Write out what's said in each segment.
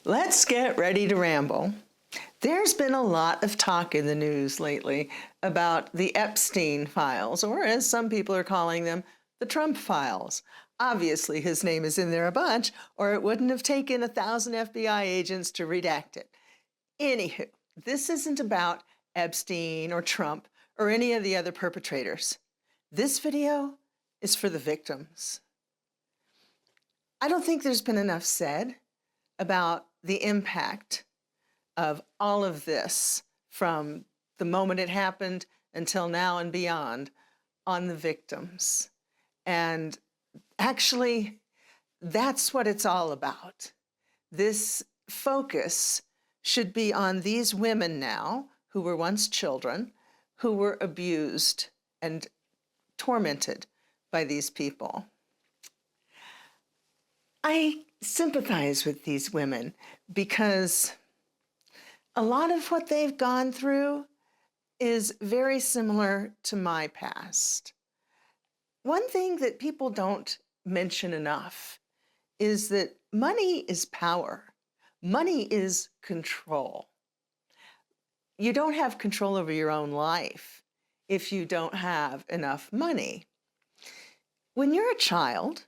Let's get ready to ramble. There's been a lot of talk in the news lately about the Epstein files, or as some people are calling them, the Trump files. Obviously, his name is in there a bunch, or it wouldn't have taken 1,000 FBI agents to redact it. Anywho, this isn't about Epstein or Trump or any of the other perpetrators. This video is for the victims. I don't think there's been enough said about the impact of all of this from the moment it happened until now and beyond on the victims. And actually, that's what it's all about. This focus should be on these women now, who were once children, who were abused and tormented by these people. I sympathize with these women because a lot of what they've gone through is very similar to my past. One thing that people don't mention enough is that money is power. Money is control. You don't have control over your own life if you don't have enough money. When you're a child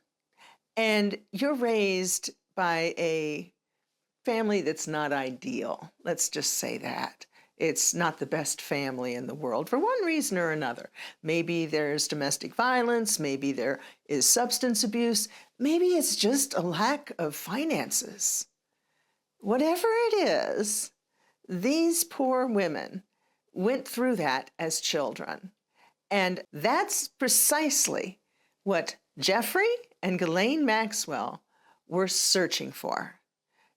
and you're raised by a family that's not ideal, let's just say that. It's not the best family in the world for one reason or another. Maybe there's domestic violence, maybe there is substance abuse, maybe it's just a lack of finances. Whatever it is, these poor women went through that as children. And that's precisely what Jeffrey and Ghislaine Maxwell were searching for.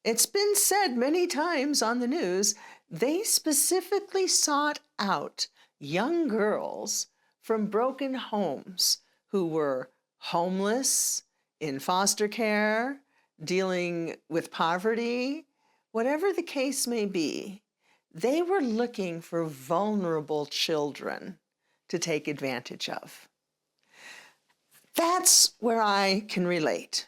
It's been said many times on the news, they specifically sought out young girls from broken homes who were homeless, in foster care, dealing with poverty, whatever the case may be. They were looking for vulnerable children to take advantage of. That's where I can relate.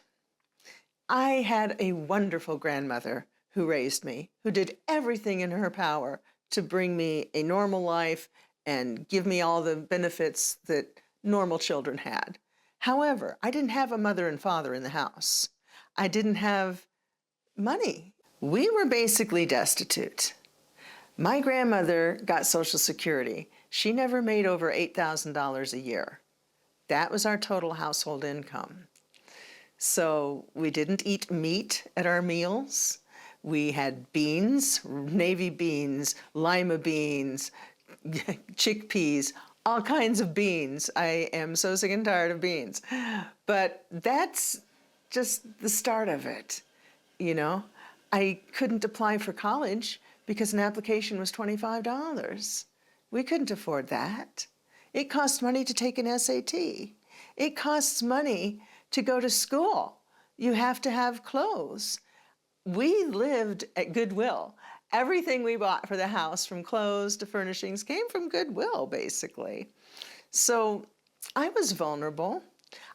I had a wonderful grandmother who raised me, who did everything in her power to bring me a normal life and give me all the benefits that normal children had. However, I didn't have a mother and father in the house. I didn't have money. We were basically destitute. My grandmother got Social Security. She never made over $8,000 a year. That was our total household income. So we didn't eat meat at our meals. We had beans, navy beans, lima beans, chickpeas, all kinds of beans. I am so sick and tired of beans. But that's just the start of it, you know? I couldn't apply for college because an application was $25. We couldn't afford that. It costs money to take an SAT. It costs money to go to school. You have to have clothes. We lived at Goodwill. Everything we bought for the house, from clothes to furnishings, came from Goodwill, basically. So I was vulnerable.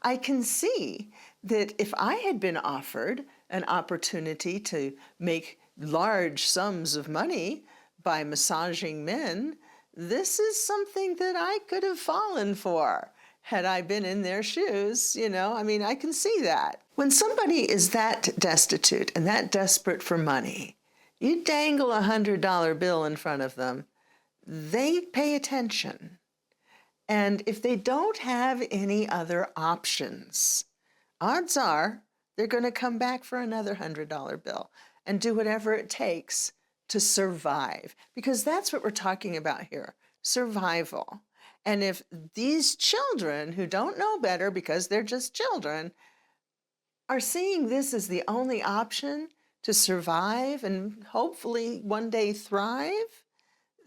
I can see that if I had been offered an opportunity to make large sums of money by massaging men, this is something that I could have fallen for had I been in their shoes, you know. I mean, I can see that. When somebody is that destitute and that desperate for money, you dangle a $100 bill in front of them, they pay attention. And if they don't have any other options, odds are they're going to come back for another $100 bill and do whatever it takes to survive, because that's what we're talking about here, survival. And if these children who don't know better because they're just children are seeing this as the only option to survive and hopefully one day thrive,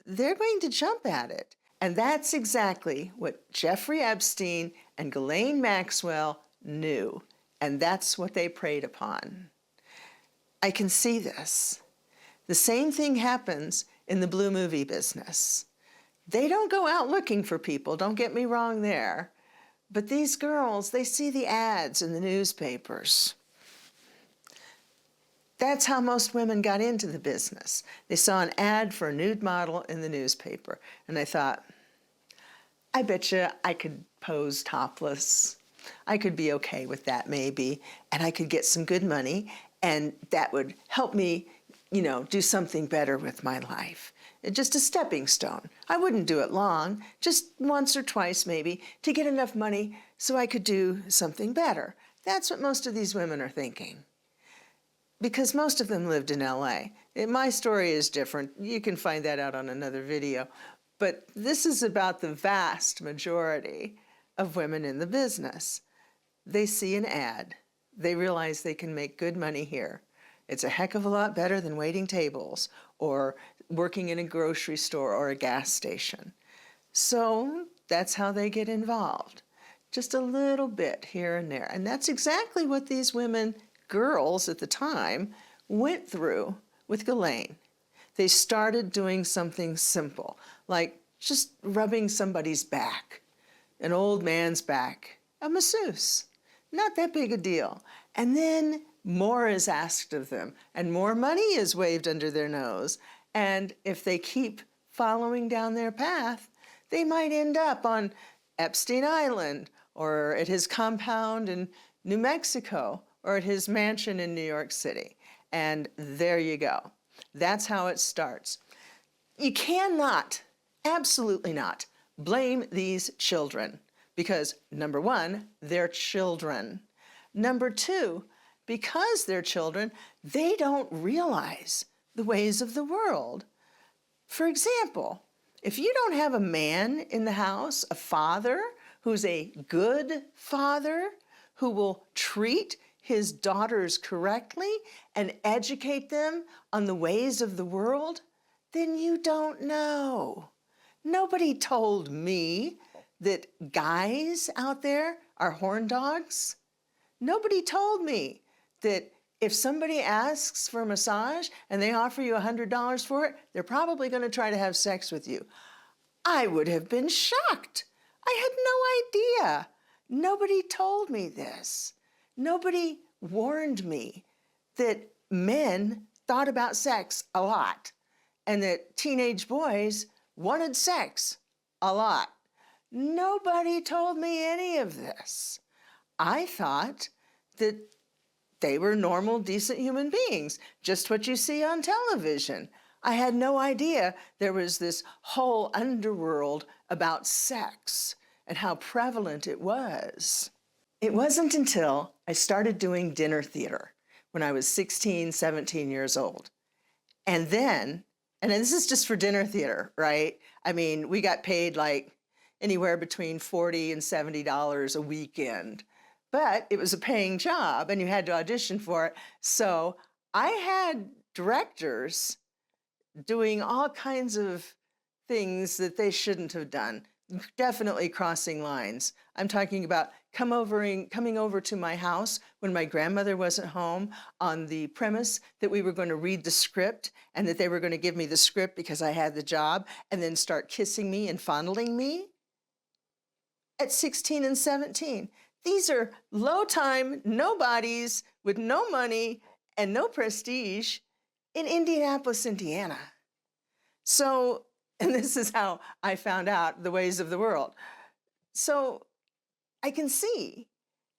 they're going to jump at it. And that's exactly what Jeffrey Epstein and Ghislaine Maxwell knew. And that's what they preyed upon. I can see this. The same thing happens in the blue movie business. They don't go out looking for people, don't get me wrong there. But these girls, they see the ads in the newspapers. That's how most women got into the business. They saw an ad for a nude model in the newspaper, and they thought, I bet you I could pose topless. I could be okay with that maybe, and I could get some good money, and that would help me, do something better with my life. Just a stepping stone. I wouldn't do it long, just once or twice maybe, to get enough money so I could do something better. That's what most of these women are thinking. Because most of them lived in LA. My story is different. You can find that out on another video. But this is about the vast majority of women in the business. They see an ad. They realize they can make good money here. It's a heck of a lot better than waiting tables or working in a grocery store or a gas station. So that's how they get involved. Just a little bit here and there. And that's exactly what these women, girls at the time, went through with Ghislaine. They started doing something simple, like just rubbing somebody's back, an old man's back, a masseuse. Not that big a deal. And then more is asked of them, and more money is waved under their nose. And if they keep following down their path, they might end up on Epstein Island, or at his compound in New Mexico, or at his mansion in New York City. And there you go. That's how it starts. You cannot, absolutely not, blame these children because, number one, they're children. Number two, because they're children, they don't realize the ways of the world. For example, if you don't have a man in the house, a father who's a good father, who will treat his daughters correctly and educate them on the ways of the world, then you don't know. Nobody told me that guys out there are horn dogs. Nobody told me that if somebody asks for a massage and they offer you $100 for it, they're probably going to try to have sex with you. I would have been shocked. I had no idea. Nobody told me this. Nobody warned me that men thought about sex a lot and that teenage boys wanted sex a lot. Nobody told me any of this. I thought that they were normal, decent human beings, just what you see on television. I had no idea there was this whole underworld about sex and how prevalent it was. It wasn't until I started doing dinner theater when I was 16, 17 years old. And then this is just for dinner theater, right? I mean, we got paid like anywhere between $40 and $70 a weekend. But it was a paying job and you had to audition for it. So I had directors doing all kinds of things that they shouldn't have done, definitely crossing lines. I'm talking about coming over to my house when my grandmother wasn't home on the premise that we were going to read the script and that they were going to give me the script because I had the job and then start kissing me and fondling me at 16 and 17. These are low-time nobodies with no money and no prestige in Indianapolis, Indiana. So, and this is how I found out the ways of the world. So I can see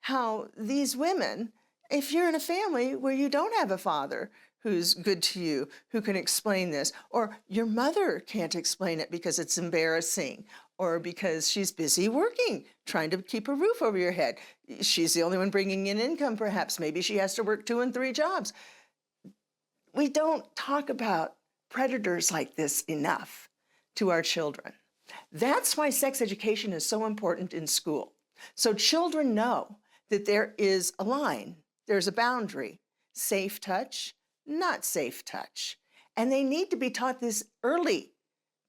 how these women, if you're in a family where you don't have a father who's good to you, who can explain this, or your mother can't explain it because it's embarrassing, or because she's busy working, trying to keep a roof over your head. She's the only one bringing in income, perhaps. Maybe she has to work 2 and 3 jobs. We don't talk about predators like this enough to our children. That's why sex education is so important in school. So children know that there is a line, there's a boundary, safe touch, not safe touch. And they need to be taught this early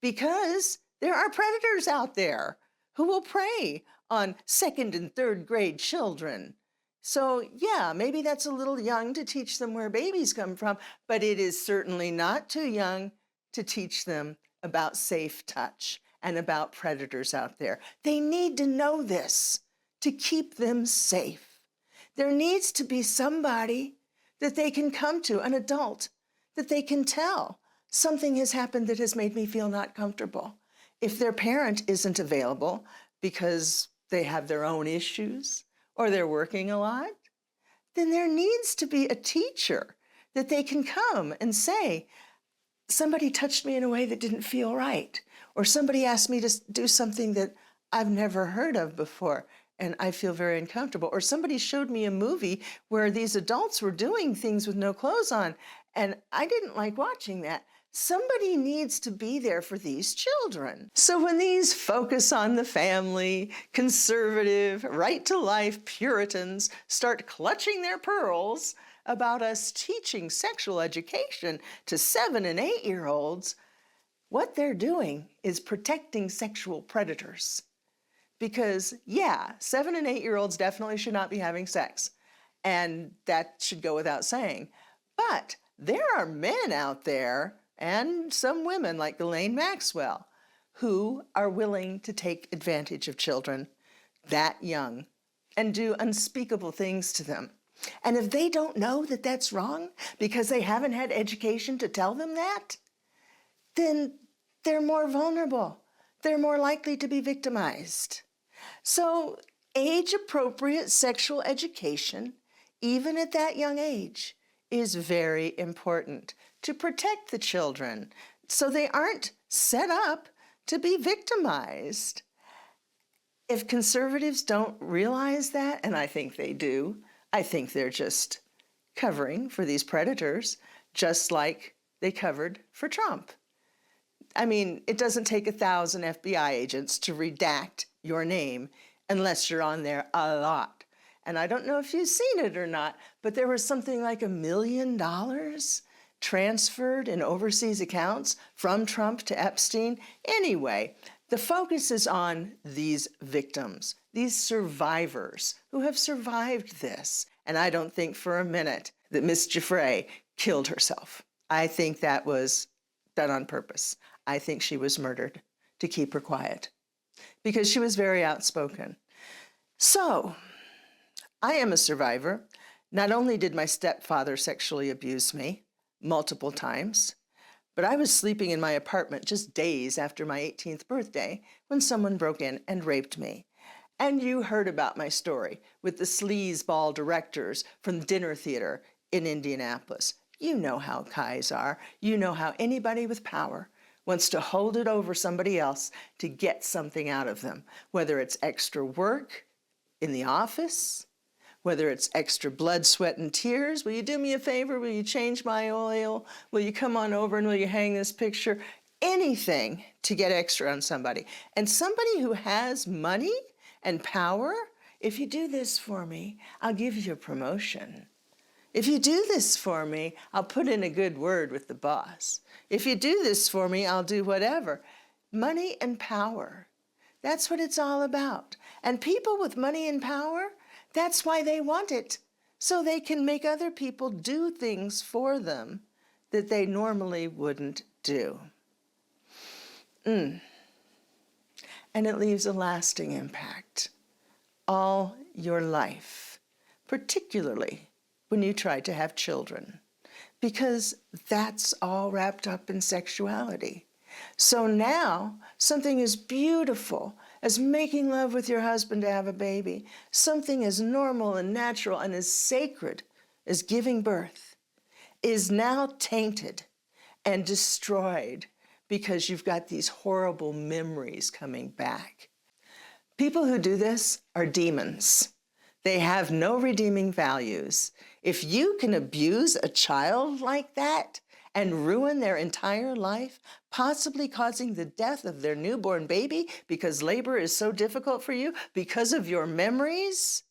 because there are predators out there who will prey on 2nd and 3rd grade children. So yeah, maybe that's a little young to teach them where babies come from, but it is certainly not too young to teach them about safe touch and about predators out there. They need to know this to keep them safe. There needs to be somebody that they can come to, an adult, that they can tell something has happened that has made me feel not comfortable. If their parent isn't available because they have their own issues or they're working a lot, then there needs to be a teacher that they can come and say, somebody touched me in a way that didn't feel right, or somebody asked me to do something that I've never heard of before, and I feel very uncomfortable. Or somebody showed me a movie where these adults were doing things with no clothes on, and I didn't like watching that. Somebody needs to be there for these children. So when these focus on the family, conservative, right-to-life Puritans start clutching their pearls about us teaching sexual education to 7- and 8-year-olds, what they're doing is protecting sexual predators. Because, yeah, 7- and 8-year-olds definitely should not be having sex, and that should go without saying. But there are men out there, and some women like Ghislaine Maxwell, who are willing to take advantage of children that young and do unspeakable things to them. And if they don't know that that's wrong because they haven't had education to tell them that, then they're more vulnerable. They're more likely to be victimized. So age-appropriate sexual education, even at that young age, is very important to protect the children so they aren't set up to be victimized. If conservatives don't realize that, and I think they do, I think they're just covering for these predators, just like they covered for Trump. I mean, it doesn't take 1,000 FBI agents to redact your name unless you're on there a lot. And I don't know if you've seen it or not, but there was something like $1 million transferred in overseas accounts from Trump to Epstein. Anyway, the focus is on these victims, these survivors who have survived this. And I don't think for a minute that Miss Giuffre killed herself. I think that was done on purpose. I think she was murdered to keep her quiet because she was very outspoken. So, I am a survivor. Not only did my stepfather sexually abuse me multiple times, but I was sleeping in my apartment just days after my 18th birthday when someone broke in and raped me. And you heard about my story with the sleazeball directors from the dinner theater in Indianapolis. You know how guys are. You know how anybody with power wants to hold it over somebody else to get something out of them, whether it's extra work in the office, whether it's extra blood, sweat, and tears. Will you do me a favor? Will you change my oil? Will you come on over and will you hang this picture? Anything to get extra on somebody. And somebody who has money and power, if you do this for me, I'll give you a promotion. If you do this for me, I'll put in a good word with the boss. If you do this for me, I'll do whatever. Money and power. That's what it's all about. And people with money and power, that's why they want it. So they can make other people do things for them that they normally wouldn't do. And it leaves a lasting impact all your life, particularly when you try to have children, because that's all wrapped up in sexuality. So now, something as beautiful as making love with your husband to have a baby, something as normal and natural and as sacred as giving birth, is now tainted and destroyed because you've got these horrible memories coming back. People who do this are demons. They have no redeeming values. If you can abuse a child like that and ruin their entire life, possibly causing the death of their newborn baby because labor is so difficult for you because of your memories,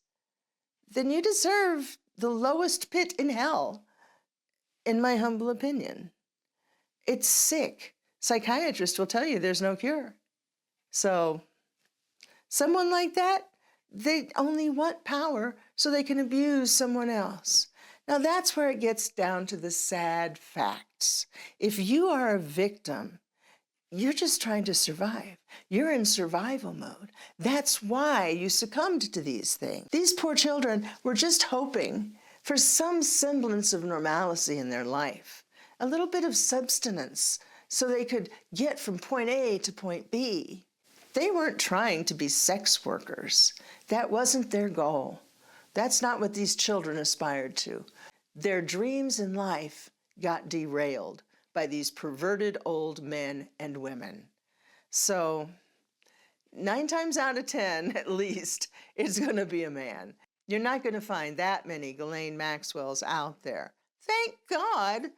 then you deserve the lowest pit in hell, in my humble opinion. It's sick. Psychiatrists will tell you there's no cure. So, someone like that, they only want power so they can abuse someone else. Now that's where it gets down to the sad facts. If you are a victim, you're just trying to survive. You're in survival mode. That's why you succumbed to these things. These poor children were just hoping for some semblance of normalcy in their life, a little bit of substance so they could get from point A to point B. They weren't trying to be sex workers. That wasn't their goal. That's not what these children aspired to. Their dreams in life got derailed by these perverted old men and women. So 9 times out of 10, at least, it's going to be a man. You're not going to find that many Ghislaine Maxwells out there. Thank God,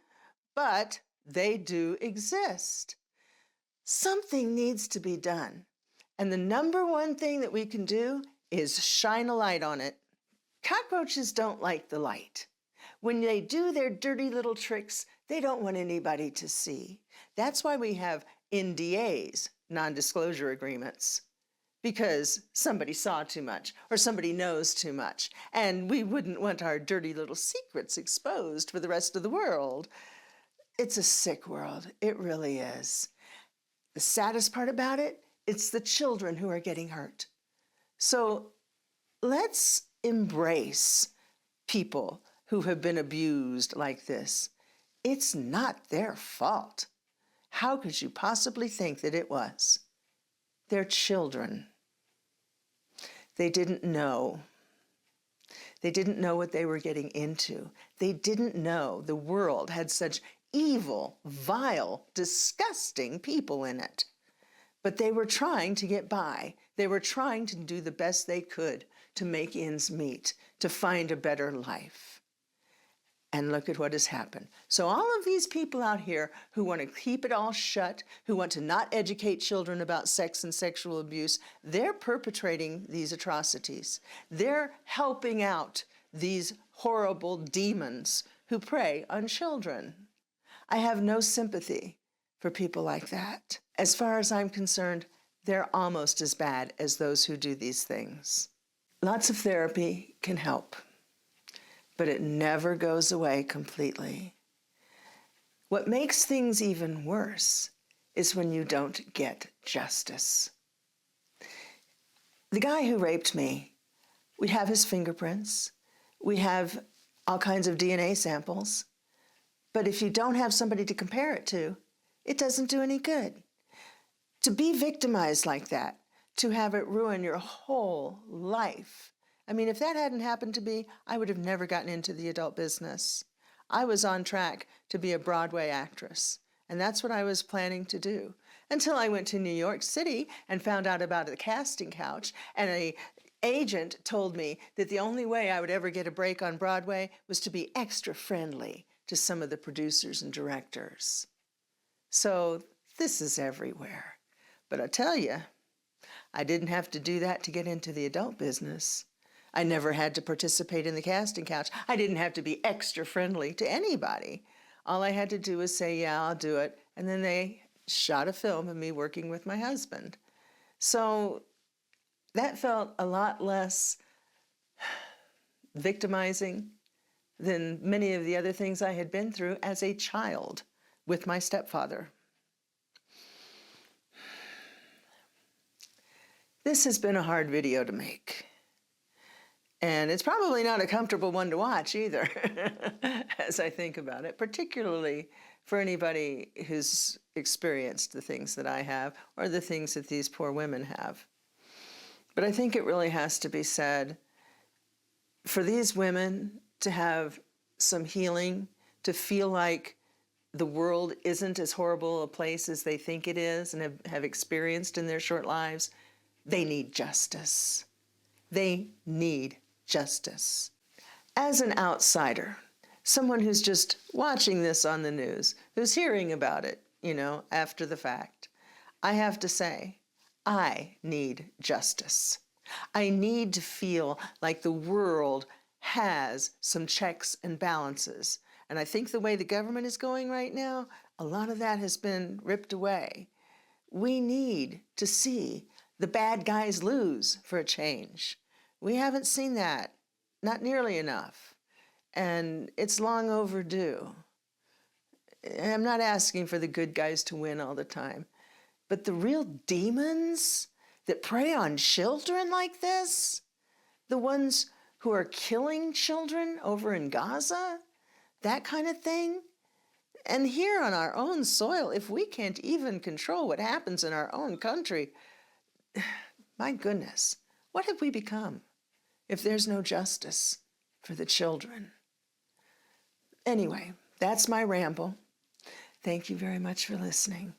but they do exist. Something needs to be done. And the number one thing that we can do is shine a light on it. Cockroaches don't like the light. When they do their dirty little tricks, they don't want anybody to see. That's why we have NDAs, non-disclosure agreements, because somebody saw too much or somebody knows too much, and we wouldn't want our dirty little secrets exposed for the rest of the world. It's a sick world. It really is. The saddest part about it, it's the children who are getting hurt. So let's embrace people who have been abused like this. It's not their fault. How could you possibly think that it was? They're children. They didn't know. They didn't know what they were getting into. They didn't know the world had such evil, vile, disgusting people in it. But they were trying to get by. They were trying to do the best they could to make ends meet, to find a better life. And look at what has happened. So all of these people out here who want to keep it all shut, who want to not educate children about sex and sexual abuse, they're perpetrating these atrocities. They're helping out these horrible demons who prey on children. I have no sympathy for people like that. As far as I'm concerned, they're almost as bad as those who do these things. Lots of therapy can help, but it never goes away completely. What makes things even worse is when you don't get justice. The guy who raped me, we have his fingerprints, we have all kinds of DNA samples, but if you don't have somebody to compare it to, it doesn't do any good. To be victimized like that, to have it ruin your whole life. I mean, if that hadn't happened to me, I would have never gotten into the adult business. I was on track to be a Broadway actress, and that's what I was planning to do, until I went to New York City and found out about the casting couch, and an agent told me that the only way I would ever get a break on Broadway was to be extra friendly to some of the producers and directors. So this is everywhere. But I tell you, I didn't have to do that to get into the adult business. I never had to participate in the casting couch. I didn't have to be extra friendly to anybody. All I had to do was say, yeah, I'll do it. And then they shot a film of me working with my husband. So that felt a lot less victimizing than many of the other things I had been through as a child with my stepfather. This has been a hard video to make. And it's probably not a comfortable one to watch either, as I think about it, particularly for anybody who's experienced the things that I have or the things that these poor women have. But I think it really has to be said, for these women to have some healing, to feel like the world isn't as horrible a place as they think it is and have experienced in their short lives, they need justice. They need justice. As an outsider, someone who's just watching this on the news, who's hearing about it, after the fact, I have to say, I need justice. I need to feel like the world has some checks and balances. And I think the way the government is going right now, a lot of that has been ripped away. We need to see the bad guys lose for a change. We haven't seen that, not nearly enough, and it's long overdue. I'm not asking for the good guys to win all the time, but the real demons that prey on children like this, the ones who are killing children over in Gaza, that kind of thing. And here on our own soil, if we can't even control what happens in our own country, my goodness, what have we become if there's no justice for the children? Anyway, that's my ramble. Thank you very much for listening.